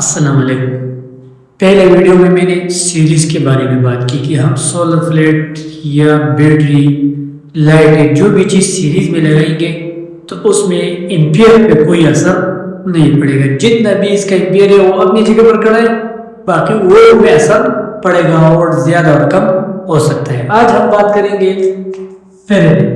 अस्सलाम वालेकुम। पहले वीडियो में मैंने सीरीज़ के बारे में बात की कि हम सोलर प्लेट या बैटरी लाइट जो भी चीज़ सीरीज़ में लगाएंगे तो उसमें एम्पियर पे कोई असर नहीं पड़ेगा। जितना भी इसका एम्पियर है वो अपनी जगह पर खड़ा है, बाकी वो में असर पड़ेगा और ज़्यादा और कम हो सकता है। आज हम बात करेंगे पैरेलल।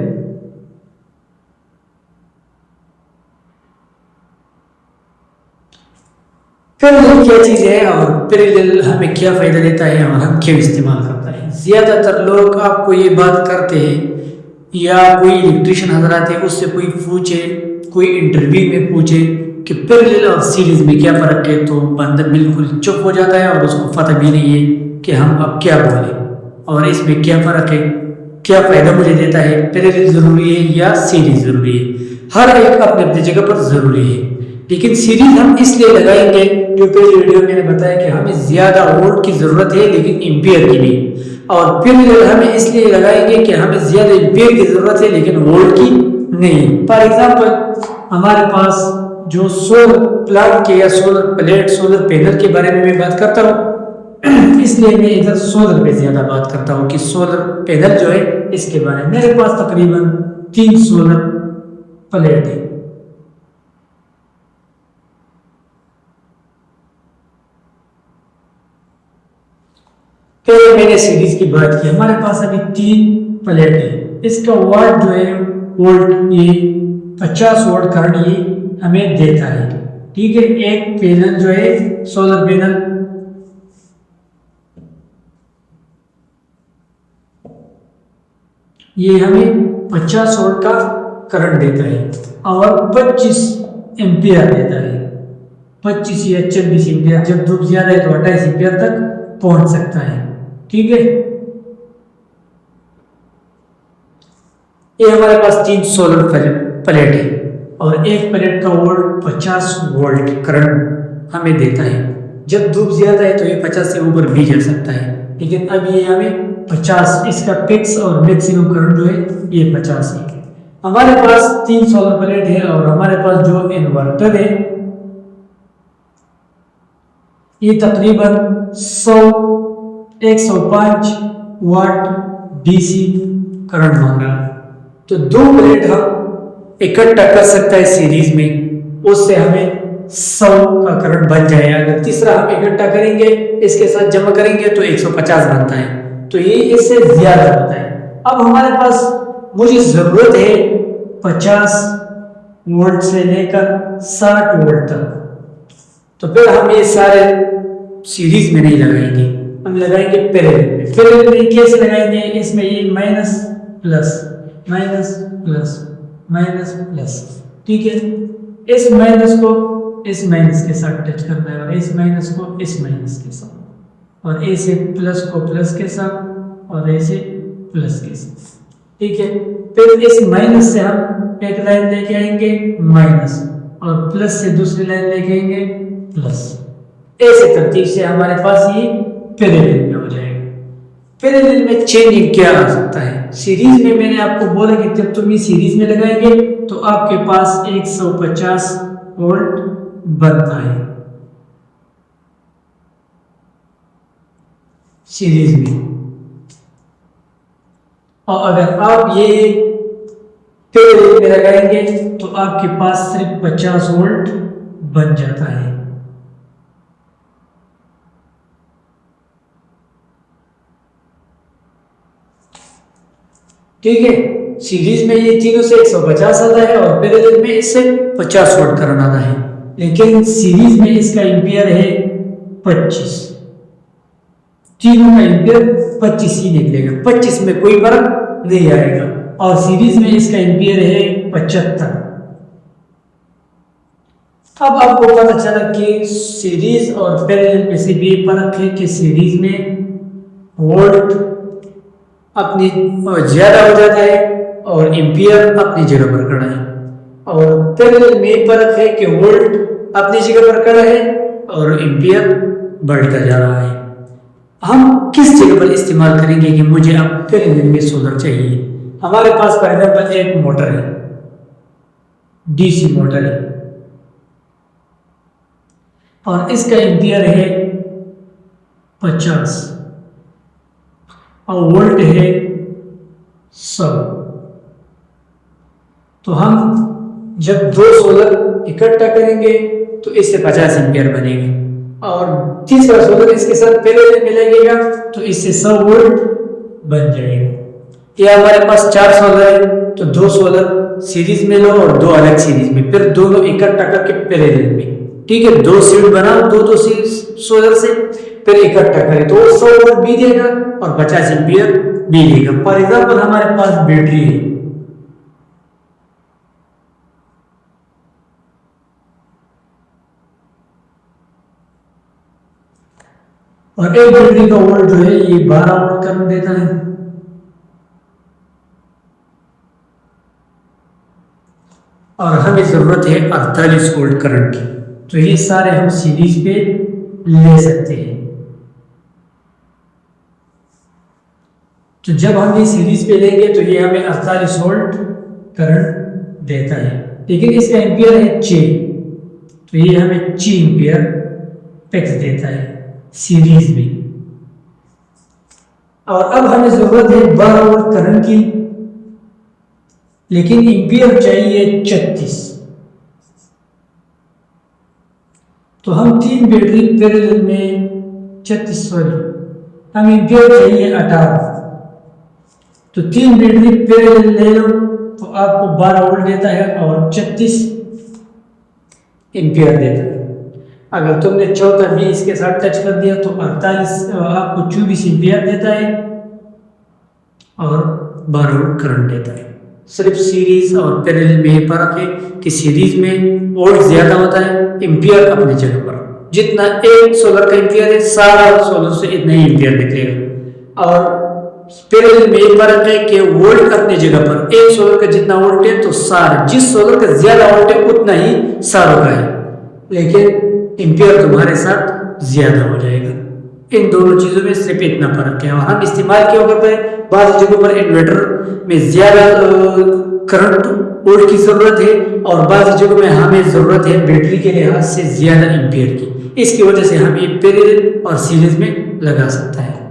पैरेलल क्या चीज़ है और पैरेलल हमें क्या फ़ायदा देता है और हम क्यों इस्तेमाल करता है। ज़्यादातर लोग आपको ये बात करते हैं या कोई इलेक्ट्रिशियन हजरात है उससे कोई पूछे, कोई इंटरव्यू में पूछे कि पैरेलल और सीरीज़ में क्या फ़र्क है, तो बंदा बिल्कुल चुप हो जाता है और उसको पता भी नहीं है कि हम अब क्या बोलें और इसमें क्या फ़र्क है, क्या फ़ायदा मुझे देता है, पैरेलल ज़रूरी है या सीरीज़ ज़रूरी है। हर एक अपनी अपनी जगह पर ज़रूरी है, लेकिन सीरीज हम इसलिए लगाएंगे, जो पहले वीडियो में मैंने बताया कि हमें ज़्यादा वोल्ट की ज़रूरत है लेकिन एम्पियर की नहीं, और पैरेलल हम इसलिए लगाएंगे कि हमें ज़्यादा एम्पियर की ज़रूरत है लेकिन वोल्ट की नहीं। फॉर एग्जांपल हमारे पास जो सोलर प्लांट के या सोलर प्लेट सोलर पैनल के बारे में मैं बात करता हूँ, इसलिए मैं इधर सोलर पे ज़्यादा बात करता हूँ कि सोलर पैनल जो है इसके बारे में। मेरे पास तकरीबन 3 सोलर प्लेट है। पहले मैंने सीरीज की बात की, हमारे पास अभी 3 प्लेट है। इसका वाट जो है वोल्ट, ये 50 वोल्ट करंट ये हमें देता है। ठीक है, एक पैनल जो है सोलर पैनल ये हमें 50 वोल्ट का करंट देता है और 25 एम्पियर देता है। 25 या 26 एम्पियर, जब धूप ज्यादा है तो 28 एम्पियर तक पहुंच सकता है। ठीक है, ये हमारे पास 3 सोलर प्लेट है और एक प्लेट का वोल्ट 50 वोल्ट करंट हमें देता है। जब धूप ज्यादा है तो ये 50 से ऊपर भी जा सकता है, लेकिन अब ये हमें 50, इसका फिक्स और मैक्सिमम करंट जो है ये 50 है। हमारे पास 3 सोलर प्लेट है और हमारे पास जो इन्वर्टर है ये तकरीबन 105 वाट डीसी करंट मांग रहा है। तो 2 प्लेट हम इकट्ठा कर सकता है सीरीज में, उससे हमें 100 का करंट बन जाएगा। अगर तीसरा हम इकट्ठा करेंगे, इसके साथ जमा करेंगे तो 150 बनता है, तो ये इससे ज्यादा होता है। अब हमारे पास मुझे जरूरत है 50 वोल्ट से लेकर 60 वोल्ट तक, तो फिर हम ये सारे सीरीज में नहीं लगाएंगे, हम लगाएंगे पैरेलल में। पैरेलल में कैसे लगाएंगे, इसमें ये minus plus minus plus minus plus. ठीक है, इस माइनस को इस माइनस के साथ टच करना है और इस माइनस को इस माइनस के साथ, और ऐसे प्लस को प्लस के साथ और ऐसे प्लस के साथ। ठीक है, फिर इस माइनस से हम एक लाइन लेके आएंगे माइनस, और प्लस से दूसरी लाइन लेके आएंगे प्लस। ऐसे तरतीब से हमारे पास ये पैरेलल में हो जाएगा। पैरेलल में चेंजिंग क्या आ सकता है, सीरीज में मैंने आपको बोला कि जब तुम ये सीरीज में लगाएंगे तो आपके पास 150 वोल्ट बनता है सीरीज में, और अगर आप ये पैरेलल में लगाएंगे तो आपके पास सिर्फ 50 वोल्ट बन जाता है। ठीक है, सीरीज में ये तीनों से 150 आता है और पैरेलल में इससे 50 वोल्ट करंट आता है, लेकिन सीरीज में इसका एम्पियर है 25। तीनों का एम्पियर 25 ही निकलेगा, 25 में कोई फर्क नहीं आएगा, और सीरीज में इसका एम्पियर है 75। अब आपको पता चला कि सीरीज और पैरेलल में से भी फर्क है कि सीरीज में वोल्ट अपनी ज्यादा हो जाता है और एम्पियर अपनी जगह पर खड़ा है, और पैरेलल में फर्क है कि वोल्ट अपनी जगह पर खड़ा है और एम्पियर बढ़ता जा रहा है। हम किस जगह पर इस्तेमाल करेंगे कि मुझे अब पैरेलल में सोलर चाहिए। हमारे पास फॉर एग्जाम्पल एक मोटर है, डीसी मोटर है, और इसका एम्पियर है 50 और वोल्ट है 100। तो हम जब दो सोलर इकट्ठा करेंगे तो इससे 50 एम्पियर बनेगा और तीसरा सोलर इसके साथ पैरेलल में लगेगा तो इससे 100 वोल्ट बन जाएगा। या हमारे पास 4 सोलर है तो 2 सोलर सीरीज में लो और 2 अलग सीरीज में, फिर दोनों इकट्ठा करके पैरेलल में, ठीक है, 2 शीट बनाओ दो सोलर से, फिर इकट्ठा करें तो 100 वोल्ट भी देगा और 50 एम्पियर भी देगा। फॉर एग्जाम्पल हमारे पास बैटरी है, और एक बैटरी का वोल्ट जो है ये 12 वोल्ट करंट देता है, और हमें जरूरत है 48 वोल्ट करंट की। तो ये सारे हम सीरीज पे ले सकते हैं। तो जब हम ये सीरीज पे लेंगे तो ये हमें 48 वोल्ट करंट देता है, लेकिन इसका एम्पियर है 6, तो ये हमें 6 एम्पियर फिक्स देता है सीरीज में। और अब हमें जरूरत है 12 वोल्ट करंट की, लेकिन एम्पियर चाहिए 36। तो हम 3 बैटरी पैरेलल में 36 हम एम्पियर चाहिए 18, तो 3 बैटरी पैरेलल ले लो तो आपको 12 वोल्ट देता है और 36 एम्पियर देता है। अगर तुमने चौथा भी इसके साथ टच कर दिया तो 48 आपको 24 एम्पियर देता है और 12 वोल्ट करंट देता है। सिर्फ सीरीज और पैरेलल में ही फर्क है कि सीरीज में वोल्ट ज्यादा होता है, एम्पियर अपनी जगह पर, जितना एक सोलर का एम्पियर है सारा सोलर से इतना ही एम्पियर निकलेगा। और पैरेलल में ये फर्क है कि वोल्ट अपनी जगह पर, एक सोलर का जितना वोल्ट है तो सारा, जिस सोलर का ज्यादा वोल्ट है उतना ही सारों का है, लेकिन एम्पियर तुम्हारे साथ ज्यादा हो जाएगा। इन दोनों चीजों में सिर्फ इतना फर्क है। और हम इस्तेमाल क्यों करते हैं, बाज़ जगहों पर इन्वर्टर में ज्यादा करंट वोल्ट की जरूरत है और बाज़ जगहों में हमें जरूरत है बैटरी के लिहाज से ज्यादा एम्पियर की, इसकी वजह से हम ये पैरेलल और सीरीज में लगा सकता है।